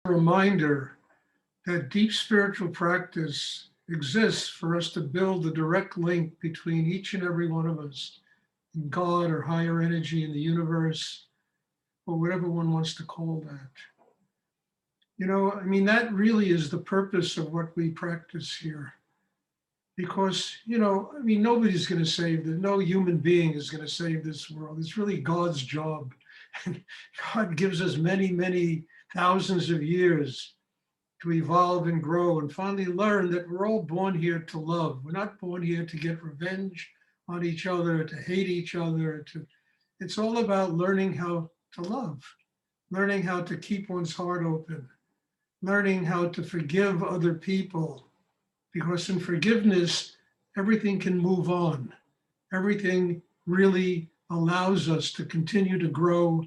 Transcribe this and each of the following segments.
a reminder that deep spiritual practice exists for us to build the direct link between each and every one of us and God or higher energy in the universe, or whatever one wants to call that. That really is the purpose of what we practice here. Because, nobody's going to save this, no human being is going to save this world. It's really God's job. And God gives us many, many thousands of years to evolve and grow and finally learn that we're all born here to love. We're not born here to get revenge on each other, to hate each other. It's all about learning how to love, learning how to keep one's heart open, learning how to forgive other people, because in forgiveness, everything can move on. Everything really allows us to continue to grow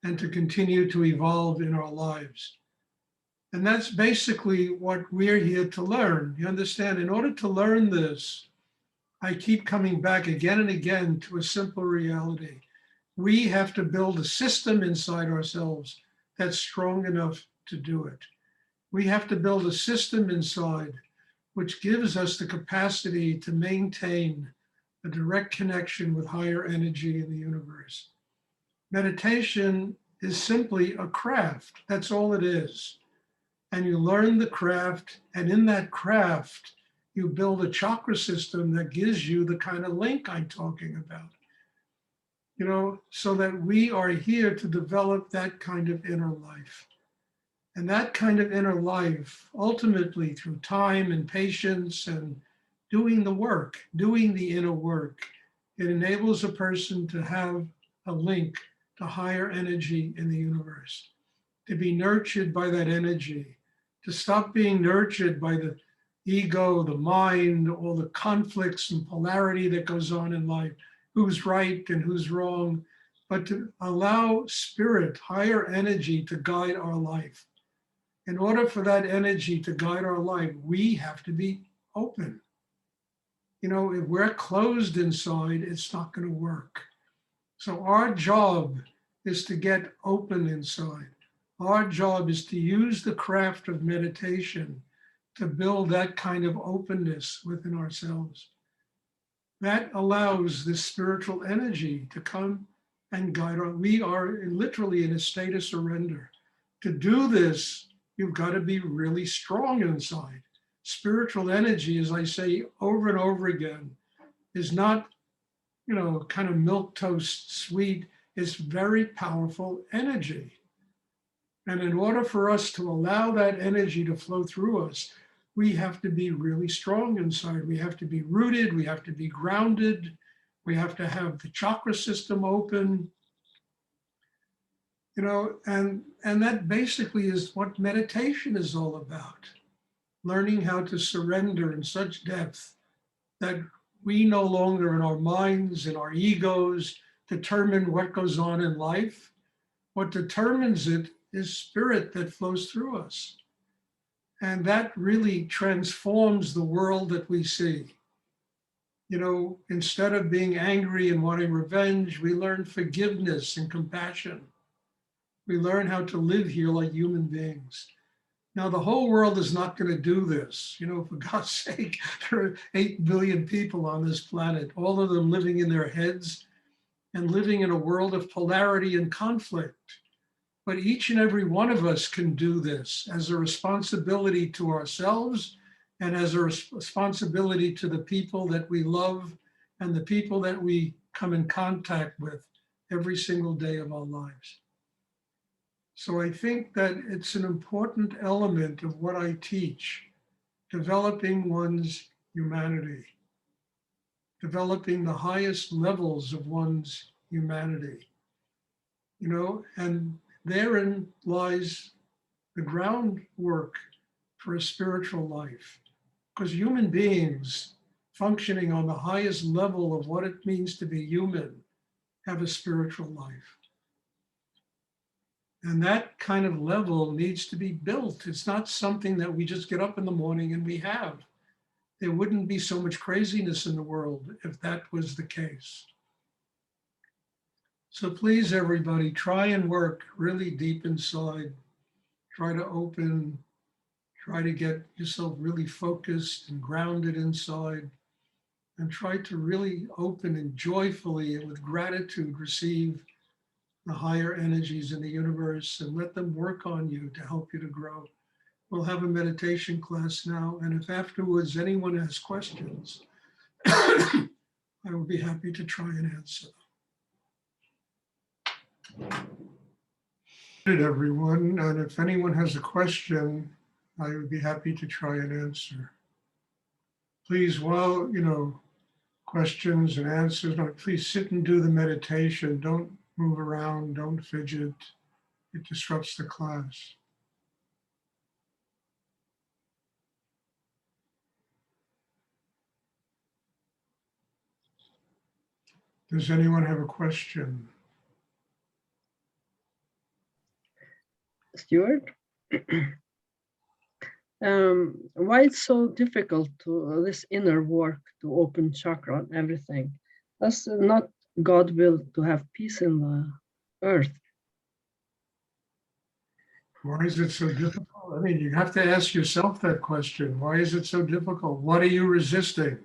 and to continue to evolve in our lives. And that's basically what we're here to learn. You understand? In order to learn this, I keep coming back again and again to a simple reality. We have to build a system inside ourselves that's strong enough to do it. We have to build a system inside which gives us the capacity to maintain a direct connection with higher energy in the universe. Meditation is simply a craft. That's all it is. And you learn the craft, and in that craft, you build a chakra system that gives you the kind of link I'm talking about. So that we are here to develop that kind of inner life. And that kind of inner life, ultimately through time and patience and doing the work, doing the inner work, it enables a person to have a link to higher energy in the universe, to be nurtured by that energy, to stop being nurtured by the ego, the mind, all the conflicts and polarity that goes on in life, who's right and who's wrong, but to allow spirit, higher energy to guide our life. In order for that energy to guide our life, we have to be open. If we're closed inside, it's not going to work. So our job is to get open inside. Our job is to use the craft of meditation to build that kind of openness within ourselves. That allows this spiritual energy to come and guide our, we are literally in a state of surrender. To do this, you've got to be really strong inside. Spiritual energy, as I say over and over again, is not, kind of milquetoast sweet. It's very powerful energy. And in order for us to allow that energy to flow through us, we have to be really strong inside. We have to be rooted. We have to be grounded. We have to have the chakra system open. And that basically is what meditation is all about. Learning how to surrender in such depth that we no longer in our minds, in our egos, determine what goes on in life. What determines it is spirit that flows through us. And that really transforms the world that we see. Instead of being angry and wanting revenge, we learn forgiveness and compassion. We learn how to live here like human beings. Now, the whole world is not going to do this. For God's sake, there are 8 billion people on this planet, all of them living in their heads and living in a world of polarity and conflict. But each and every one of us can do this as a responsibility to ourselves and as a responsibility to the people that we love and the people that we come in contact with every single day of our lives. So I think that it's an important element of what I teach, developing one's humanity, developing the highest levels of one's humanity, and therein lies the groundwork for a spiritual life. Because human beings functioning on the highest level of what it means to be human have a spiritual life. And that kind of level needs to be built. It's not something that we just get up in the morning and we have. There wouldn't be so much craziness in the world if that was the case. So please, everybody, try and work really deep inside. try to open, try to get yourself really focused and grounded inside, and try to really open and joyfully and with gratitude receive the higher energies in the universe and let them work on you to help you to grow. We'll have a meditation class now, and if afterwards anyone has questions, I will be happy to try and answer. Everyone, and if anyone has a question, I would be happy to try and answer. Please, while, questions and answers, please sit and do the meditation. Don't move around, don't fidget. It disrupts the class. Does anyone have a question? Stuart, why it's so difficult to this inner work to open chakra and everything? Does not God will to have peace in the earth? Why is it so difficult? I mean, you have to ask yourself that question. Why is it so difficult? What are you resisting?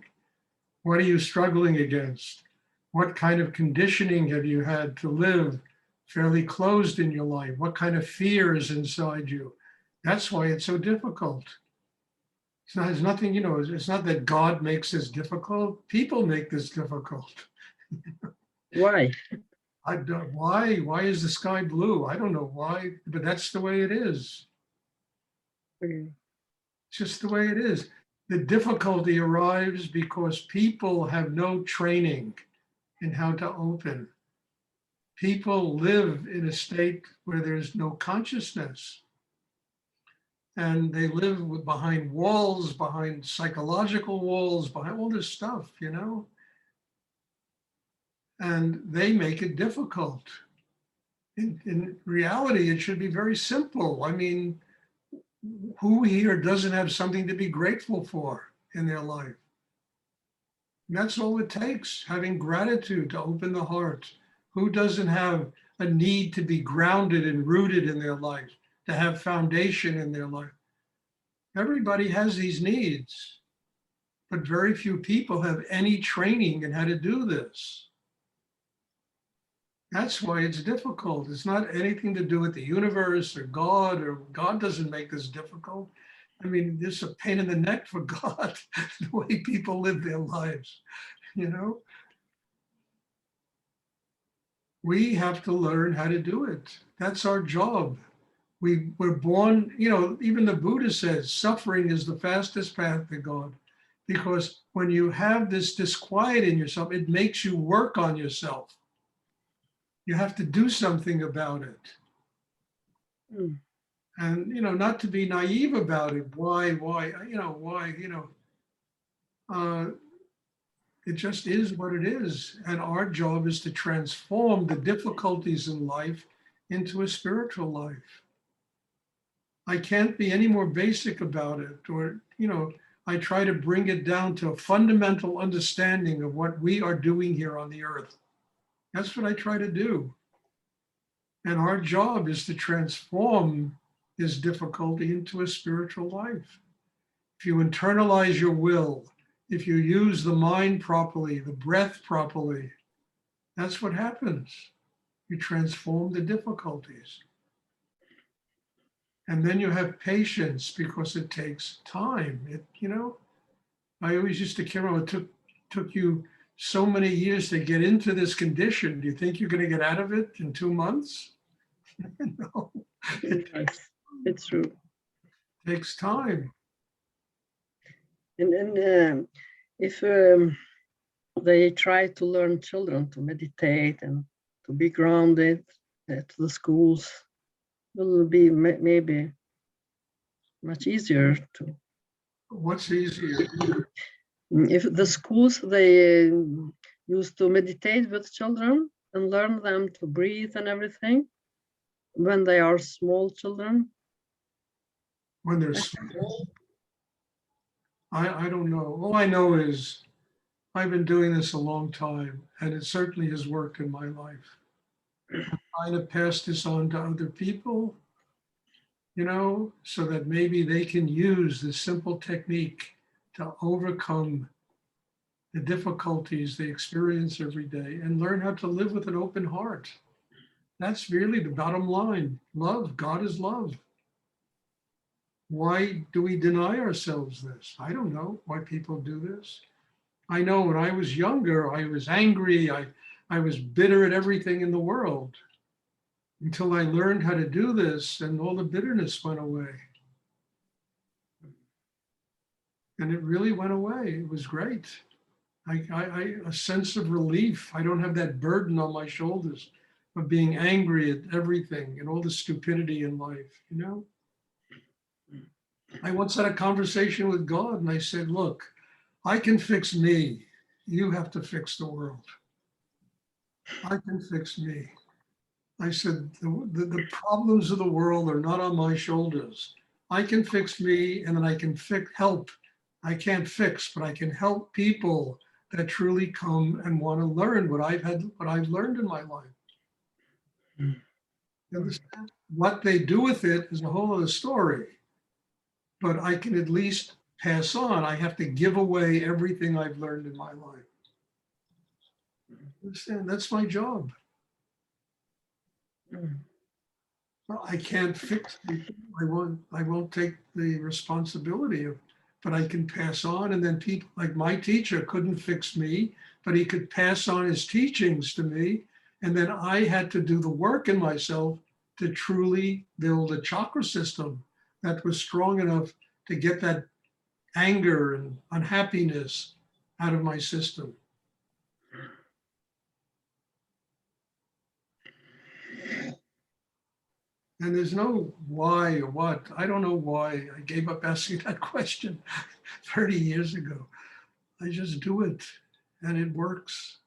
What are you struggling against? What kind of conditioning have you had to live fairly closed in your life? What kind of fear is inside you? That's why it's so difficult. It's nothing, it's not that God makes this difficult. People make this difficult. Why? I don't, why is the sky blue? I don't know why, but that's the way it is. Okay. It's just the way it is. The difficulty arrives because people have no training in how to open. People live in a state where there's no consciousness. And they live behind walls, behind psychological walls, behind all this stuff, and they make it difficult. In reality, it should be very simple. I mean, who here doesn't have something to be grateful for in their life? And that's all it takes, having gratitude to open the heart. Who doesn't have a need to be grounded and rooted in their life, to have foundation in their life? Everybody has these needs, but very few people have any training in how to do this. That's why it's difficult. It's not anything to do with the universe or God doesn't make this difficult. I mean, this is a pain in the neck for God, the way people live their lives, We have to learn how to do it. That's our job. We're born, even the Buddha says, suffering is the fastest path to God. Because when you have this disquiet in yourself, it makes you work on yourself. You have to do something about it. Mm. And, not to be naive about it. Why, it just is what it is. And our job is to transform the difficulties in life into a spiritual life. I can't be any more basic about it, or, I try to bring it down to a fundamental understanding of what we are doing here on the earth. That's what I try to do. And our job is to transform this difficulty into a spiritual life. If you internalize your will, if you use the mind properly, the breath properly, that's what happens. You transform the difficulties. And then you have patience because it takes time. I always used to care, it took you so many years to get into this condition. Do you think you're going to get out of it in 2 months? No. Yes, it's true. It takes time. And if they try to learn children to meditate and to be grounded at the schools, it will be maybe much easier to. What's easier? If the schools they used to meditate with children and learn them to breathe and everything when they are small children. When they're small? I don't know. All I know is I've been doing this a long time, and it certainly has worked in my life. I'm trying to pass this on to other people. so that maybe they can use this simple technique to overcome the difficulties they experience every day and learn how to live with an open heart. That's really the bottom line. Love. God is love. Why do we deny ourselves this? I don't know why people do this. I know when I was younger, I was angry. I was bitter at everything in the world until I learned how to do this and all the bitterness went away. And it really went away. It was great. A sense of relief. I don't have that burden on my shoulders of being angry at everything and all the stupidity in life. I once had a conversation with God and I said, look, I can fix me. You have to fix the world. I can fix me. I said, the problems of the world are not on my shoulders. I can fix me and then I can help. I can't fix, but I can help people that truly come and want to learn what I've learned in my life. You understand? What they do with it is a whole other story. But I can at least pass on. I have to give away everything I've learned in my life. Understand? That's my job. Well, I can't fix people. I won't take the responsibility of, but I can pass on. And then people like my teacher couldn't fix me, but he could pass on his teachings to me. And then I had to do the work in myself to truly build a chakra system that was strong enough to get that anger and unhappiness out of my system. And there's no why or what. I don't know why I gave up asking that question 30 years ago. I just do it and it works.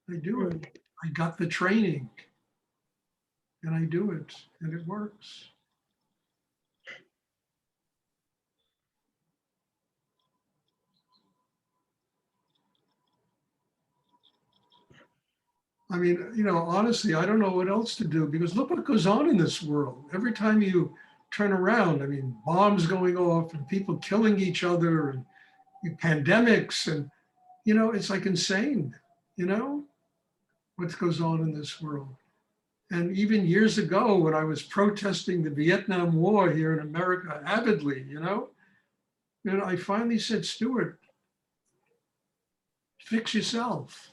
I do it. I got the training and I do it and it works. I mean, honestly, I don't know what else to do because look what goes on in this world. Every time you turn around, I mean, bombs going off and people killing each other and pandemics and, it's like insane, what goes on in this world. And even years ago, when I was protesting the Vietnam War here in America avidly, I finally said, Stuart, fix yourself.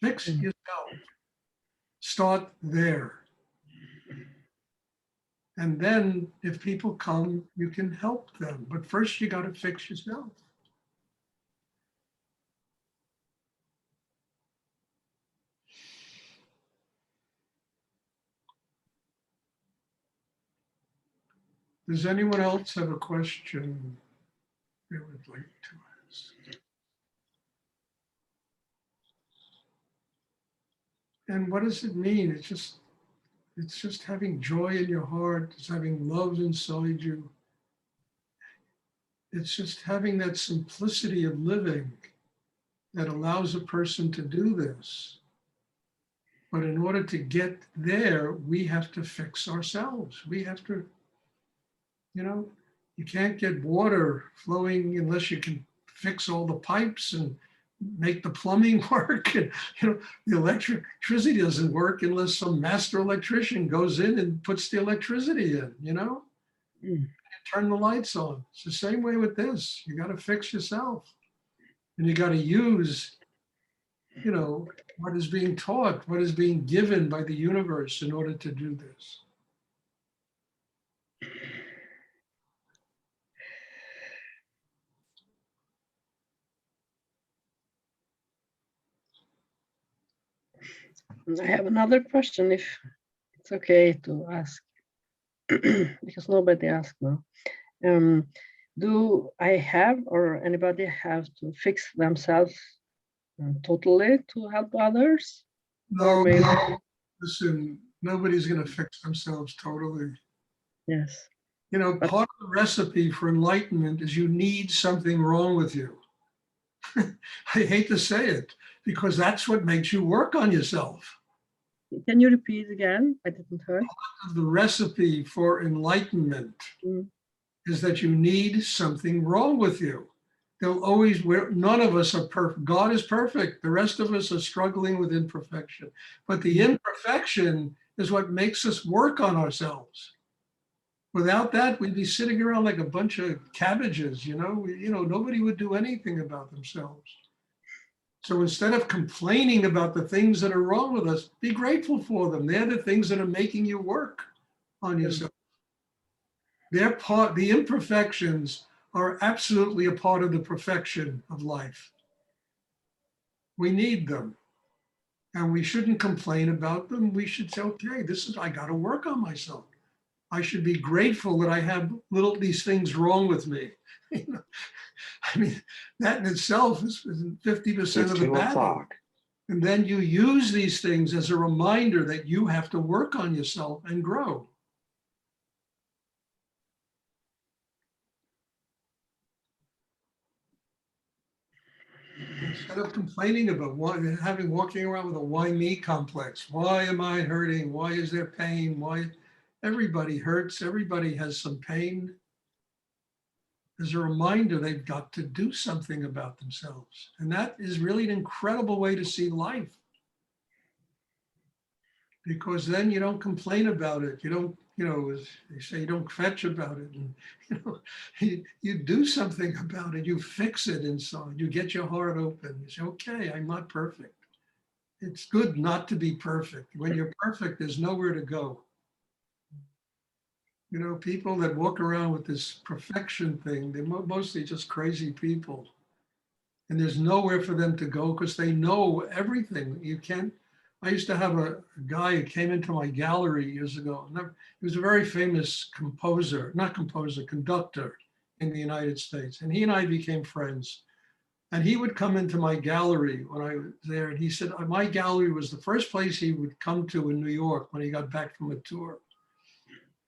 Fix yourself. Start there. And then if people come, you can help them. But first you got to fix yourself. Does anyone else have a question they would like to ask? And what does it mean? It's just having joy in your heart. It's having love inside you. It's just having that simplicity of living that allows a person to do this. But in order to get there, we have to fix ourselves. We have to, you can't get water flowing unless you can fix all the pipes and make the plumbing work. And, the electricity doesn't work unless some master electrician goes in and puts the electricity in, turn the lights on. It's the same way with this. You got to fix yourself. And you got to use, what is being taught, what is being given by the universe in order to do this. I have another question, if it's okay to ask, because nobody asked now. Do I have or anybody have to fix themselves totally to help others? No, listen, nobody's going to fix themselves totally. Yes. Part of the recipe for enlightenment is you need something wrong with you. I hate to say it because that's what makes you work on yourself. Can you repeat again? I didn't hear. The recipe for enlightenment Mm. is that you need something wrong with you. There'll always, none of us are perfect. God is perfect. The rest of us are struggling with imperfection. But the imperfection is what makes us work on ourselves. Without that, we'd be sitting around like a bunch of cabbages, nobody would do anything about themselves. So instead of complaining about the things that are wrong with us, be grateful for them. They're the things that are making you work on yourself. They're part, the imperfections are absolutely a part of the perfection of life. We need them. And we shouldn't complain about them. We should say, okay, I got to work on myself. I should be grateful that I have these things wrong with me. I mean, that in itself is 50% of the battle. And then you use these things as a reminder that you have to work on yourself and grow. Instead of complaining about walking around with a why me complex. Why am I hurting? Why is there pain? Why? Everybody hurts. Everybody has some pain. As a reminder, they've got to do something about themselves. And that is really an incredible way to see life. Because then you don't complain about it. You don't, as they say, you don't fetch about it. And, you do something about it. You fix it inside. You get your heart open. You say, okay, I'm not perfect. It's good not to be perfect. When you're perfect, there's nowhere to go. People that walk around with this perfection thing, they're mostly just crazy people. And there's nowhere for them to go because they know everything. I used to have a guy who came into my gallery years ago. He was a very famous conductor in the United States. And he and I became friends. And he would come into my gallery when I was there. And he said, my gallery was the first place he would come to in New York when he got back from a tour.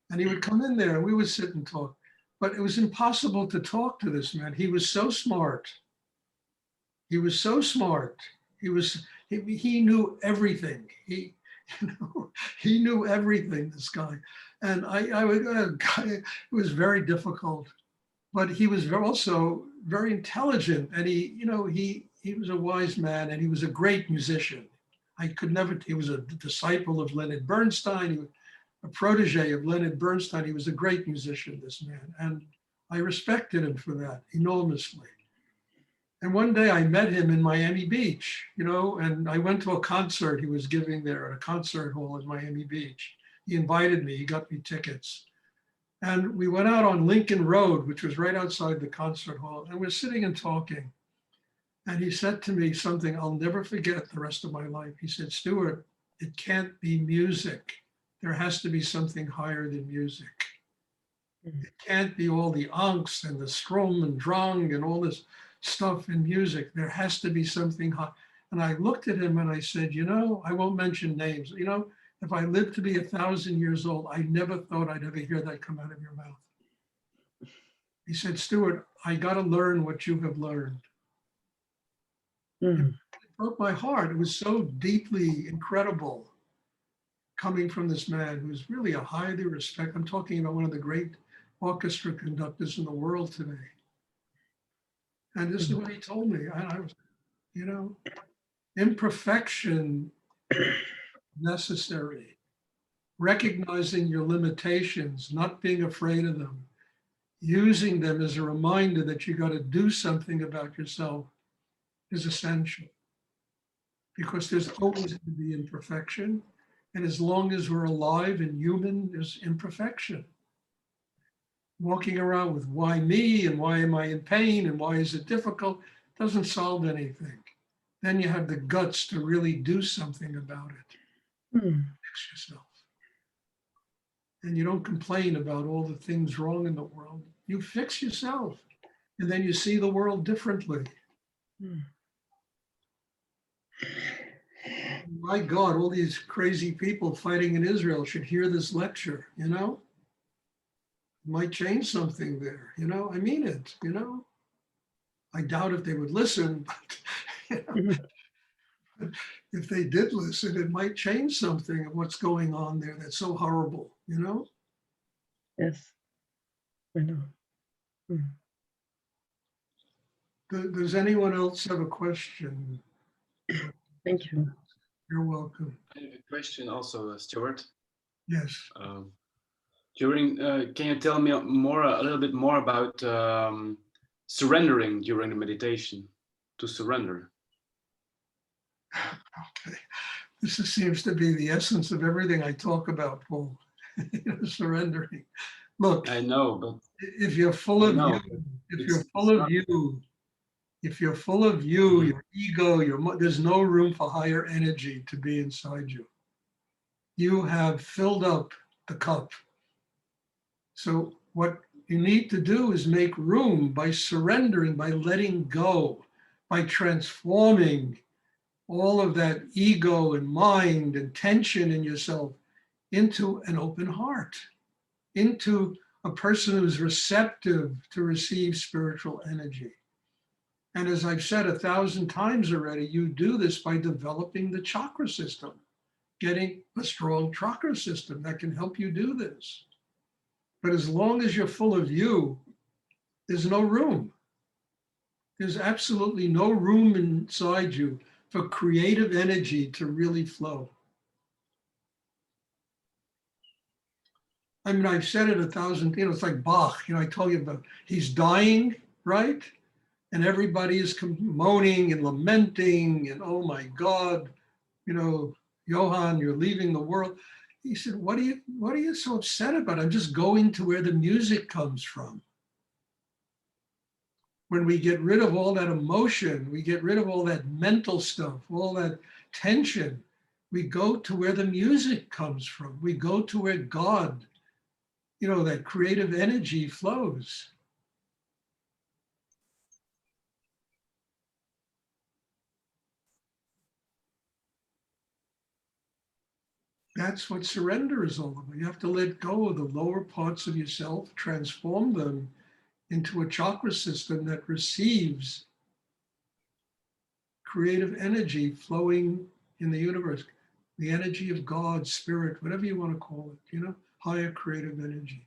And he would come in there and we would sit and talk. But it was impossible to talk to this man. He was so smart. He was so smart. He knew everything. He knew everything, this guy. And it was very difficult, but he was also very intelligent. And he was a wise man and he was a great musician. He was a disciple of Leonard Bernstein. He was a protege of Leonard Bernstein. He was a great musician, this man. And I respected him for that enormously. And one day I met him in Miami Beach, and I went to a concert he was giving there at a concert hall in Miami Beach. He invited me, he got me tickets. And we went out on Lincoln Road, which was right outside the concert hall, and we're sitting and talking. And he said to me something I'll never forget the rest of my life. He said, Stuart, it can't be music. There has to be something higher than music. It can't be all the angst and the strum and drang and all this stuff in music. There has to be something high. And I looked at him and I said, I won't mention names. If I lived to be 1,000 years old, I never thought I'd ever hear that come out of your mouth. He said, Stuart, I got to learn what you have learned. It broke my heart. It was so deeply incredible coming from this man who's really a highly respected. I'm talking about one of the great orchestra conductors in the world today. And this is what he told me. I was, imperfection necessary. Recognizing your limitations, not being afraid of them, using them as a reminder that you got to do something about yourself is essential. Because there's always going to be imperfection. And as long as we're alive and human, there's imperfection. Walking around with why me and why am I in pain and why is it difficult doesn't solve anything. Then you have the guts to really do something about it. Fix yourself. And you don't complain about all the things wrong in the world. You fix yourself. And then you see the world differently. My God, all these crazy people fighting in Israel should hear this lecture, It might change something there, I mean it, I doubt if they would listen, but if they did listen, it might change something of what's going on there that's so horrible, you know? Yes, I know. Mm. Does anyone else have a question? Thank you. You're welcome. I have a question also, Stuart. Yes. Can you tell me a little bit more about surrendering during the meditation? To surrender. Okay. Seems to be the essence of everything I talk about, Paul. Surrendering. Look, I know, but if you're full of you, if you're full of you, if you're full of you, your ego, there's no room for higher energy to be inside you. You have filled up the cup. So what you need to do is make room by surrendering, by letting go, by transforming all of that ego and mind and tension in yourself into an open heart, into a person who's receptive to receive spiritual energy. And as I've said 1,000 times already, you do this by developing the chakra system, getting a strong chakra system that can help you do this. But as long as you're full of you, there's no room. There's absolutely no room inside you for creative energy to really flow. I mean, I've said it 1,000, it's like Bach, I told you about, he's dying, right? And everybody is moaning and lamenting and, oh my God, Johann, you're leaving the world. He said, what are you so upset about? I'm just going to where the music comes from. When we get rid of all that emotion, we get rid of all that mental stuff, all that tension, we go to where the music comes from. We go to where God, that creative energy flows. That's what surrender is all about. You have to let go of the lower parts of yourself, transform them into a chakra system that receives creative energy flowing in the universe, the energy of God, spirit, whatever you want to call it, higher creative energy.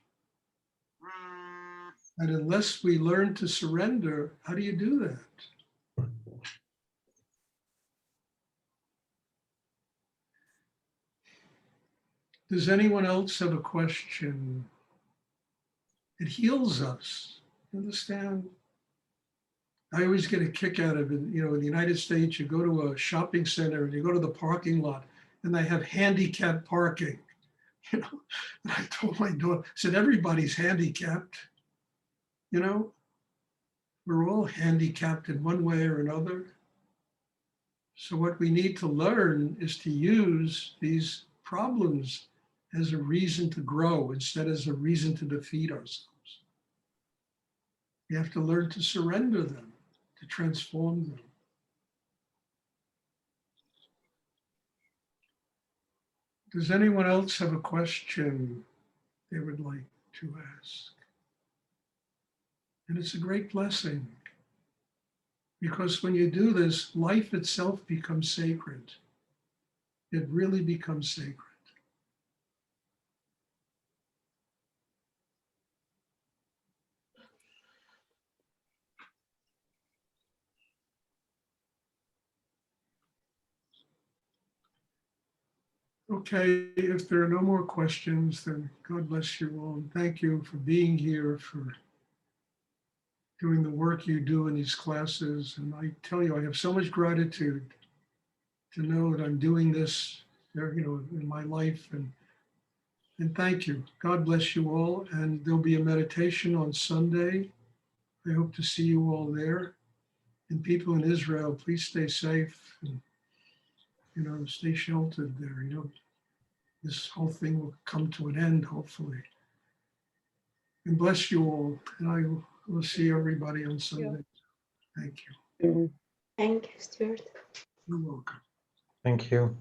And unless we learn to surrender, how do you do that? Does anyone else have a question? It heals us, understand? I always get a kick out of it. In the United States, you go to a shopping center and you go to the parking lot and they have handicapped parking. And I told my daughter, I said, everybody's handicapped. We're all handicapped in one way or another. So what we need to learn is to use these problems as a reason to grow instead as a reason to defeat ourselves. We have to learn to surrender them, to transform them. Does anyone else have a question they would like to ask? And it's a great blessing because when you do this, life itself becomes sacred. It really becomes sacred. Okay, if there are no more questions, then God bless you all. And thank you for being here, for doing the work you do in these classes. And I tell you, I have so much gratitude to know that I'm doing this, in my life. And thank you. God bless you all. And there'll be a meditation on Sunday. I hope to see you all there. And people in Israel, please stay safe and, stay sheltered there. This whole thing will come to an end, hopefully. And bless you all. And I will see everybody on Sunday. Thank you. Mm. Thank you, Stuart. You're welcome. Thank you.